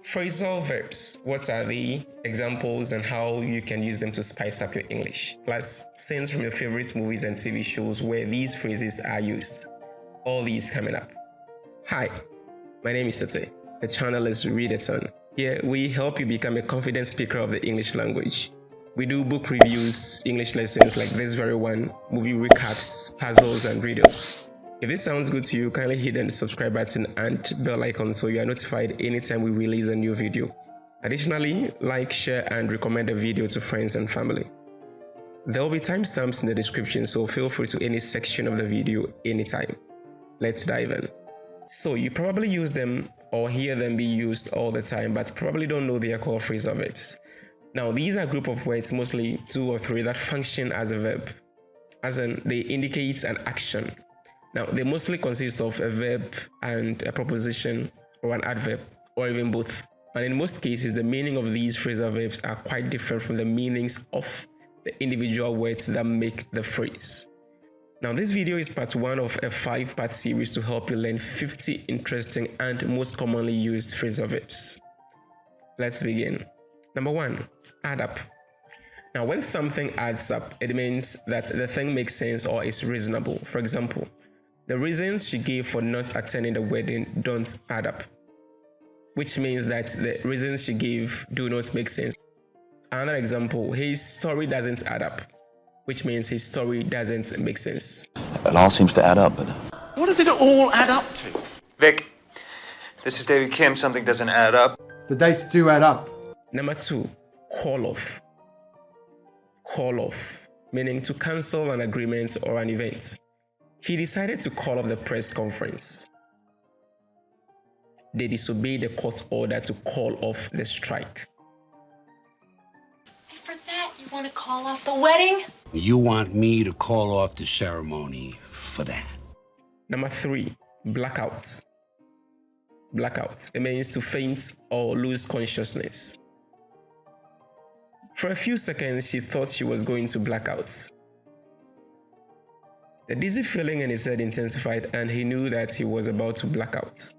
Phrasal verbs. What are they? Examples and how you can use them to spice up your English. Plus, scenes from your favorite movies and TV shows where these phrases are used. All these coming up. Hi, my name is Tete. The channel is Readaton. Here, we help you become a confident speaker of the English language. We do book reviews, English lessons like this very one, movie recaps, puzzles, and riddles. If this sounds good to you, kindly hit the subscribe button and bell icon so you are notified anytime we release a new video. Additionally, like, share, and recommend the video to friends and family. There will be timestamps in the description, so feel free to any section of the video anytime. Let's dive in. So you probably use them or hear them be used all the time, but probably don't know they are called phrasal verbs. Now, these are a group of words, mostly 2 or 3, that function as a verb, as in they indicate an action. Now, they mostly consist of a verb and a preposition or an adverb, or even both. And in most cases, the meaning of these phrasal verbs are quite different from the meanings of the individual words that make the phrase. Now, this video is part 1 of a 5-part series to help you learn 50 interesting and most commonly used phrasal verbs. Let's begin. Number 1, add up. Now, when something adds up, it means that the thing makes sense or is reasonable. For example, the reasons she gave for not attending the wedding don't add up, which means that the reasons she gave do not make sense. Another example, his story doesn't add up, which means his story doesn't make sense. It all seems to add up, but... What does it all add up to? Vic, this is David Kim. Something doesn't add up. The dates do add up. Number 2, call off. Call off, meaning to cancel an agreement or an event. He decided to call off the press conference. They disobeyed the court order to call off the strike. And for that, you want to call off the wedding? You want me to call off the ceremony for that? Number 3, blackout. Blackout. It means to faint or lose consciousness. For a few seconds, she thought she was going to black out. The dizzy feeling in his head intensified and he knew that he was about to black out.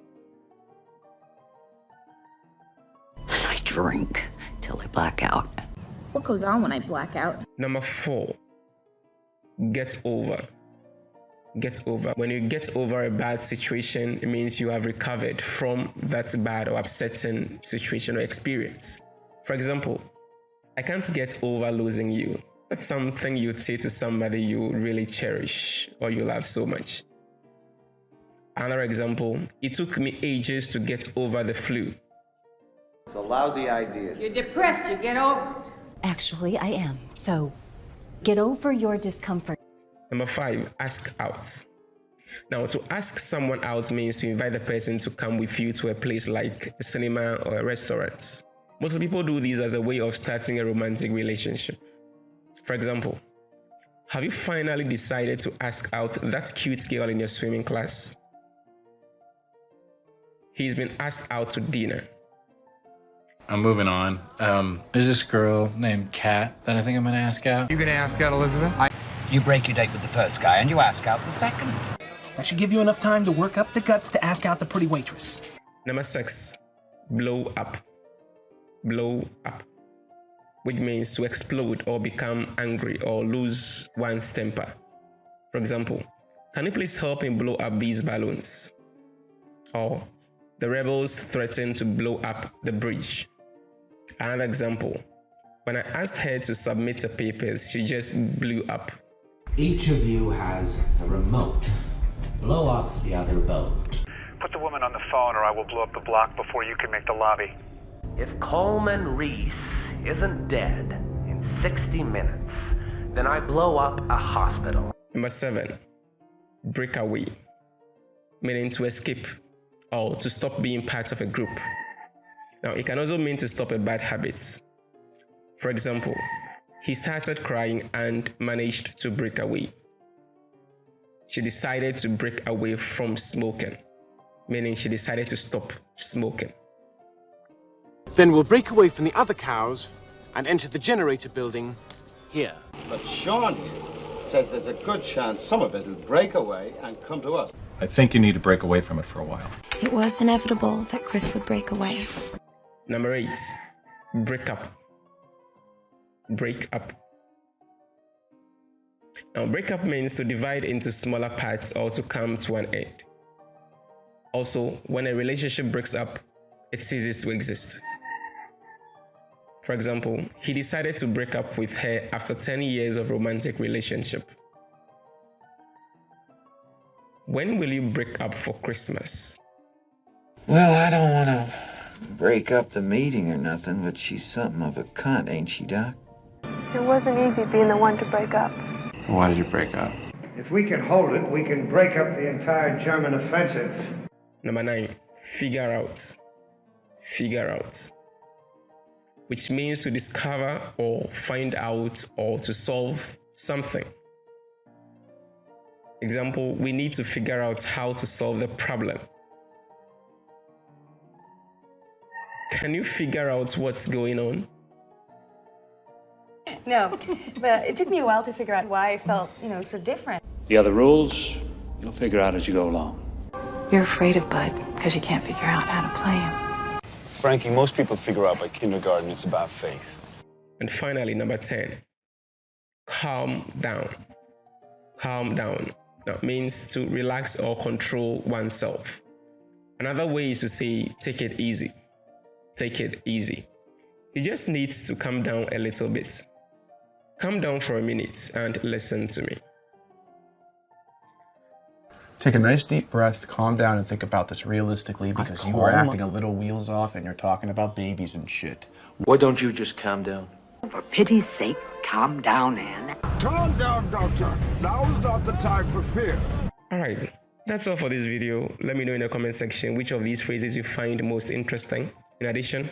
I drink till I black out. What goes on when I black out? Number 4, get over. Get over. When you get over a bad situation, it means you have recovered from that bad or upsetting situation or experience. For example, I can't get over losing you. That's something you'd say to somebody you really cherish or you love so much. Another example, it took me ages to get over the flu. It's a lousy idea. You're depressed, you get over it. Actually, I am. So, get over your discomfort. Number 5, ask out. Now, to ask someone out means to invite the person to come with you to a place like a cinema or a restaurant. Most people do this as a way of starting a romantic relationship. For example, have you finally decided to ask out that cute girl in your swimming class? He's been asked out to dinner. I'm moving on. There's this girl named Kat that I think I'm gonna ask out. You gonna ask out, Elizabeth? You break your date with the first guy and you ask out the second. That should give you enough time to work up the guts to ask out the pretty waitress. Number 6, blow up. Blow up, which means to explode or become angry or lose one's temper. For example, can you please help me blow up these balloons? Or, the rebels threatened to blow up the bridge. Another example, when I asked her to submit her papers, she just blew up. Each of you has a remote. Blow up the other boat. Put the woman on the phone or I will blow up the block before you can make the lobby. If Coleman Reese isn't dead in 60 minutes, then I blow up a hospital. Number 7, break away, meaning to escape or to stop being part of a group. Now, it can also mean to stop a bad habit. For example, he started crying and managed to break away. She decided to break away from smoking, meaning she decided to stop smoking. Then we'll break away from the other cows and enter the generator building here. But Sean here says there's a good chance some of it will break away and come to us. I think you need to break away from it for a while. It was inevitable that Chris would break away. Number 8, break up. Break up. Now, break up means to divide into smaller parts or to come to an end. Also, when a relationship breaks up, it ceases to exist. For example, he decided to break up with her after 10 years of romantic relationship. When will you break up for Christmas? Well, I don't want to break up the meeting or nothing, but she's something of a cunt, ain't she, Doc? It wasn't easy being the one to break up. Why did you break up? If we can hold it, we can break up the entire German offensive. Number 9, figure out. Figure out. Which means to discover or find out or to solve something. Example, we need to figure out how to solve the problem. Can you figure out what's going on? No, but it took me a while to figure out why I felt, so different. The other rules, you'll figure out as you go along. You're afraid of Bud because you can't figure out how to play him. Frankie, most people figure out by kindergarten it's about faith. And finally, number 10, calm down. Calm down. That means to relax or control oneself. Another way is to say, take it easy. Take it easy. You just need to calm down a little bit. Calm down for a minute and listen to me. Take a nice deep breath, calm down, and think about this realistically because you are acting a little wheels off and you're talking about babies and shit. Why don't you just calm down? For pity's sake, calm down, Anne. Calm down, Doctor. Now is not the time for fear. Alright, that's all for this video. Let me know in the comment section which of these phrases you find most interesting. In addition,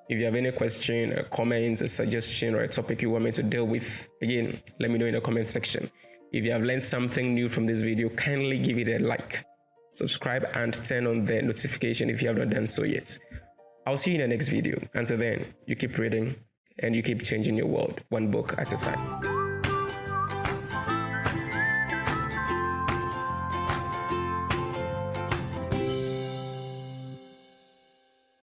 if you have any question, a comment, a suggestion, or a topic you want me to deal with, again, let me know in the comment section. If you have learned something new from this video, kindly give it a like, subscribe, and turn on the notification if you have not done so yet. I'll see you in the next video. Until then, you keep reading and you keep changing your world one book at a time.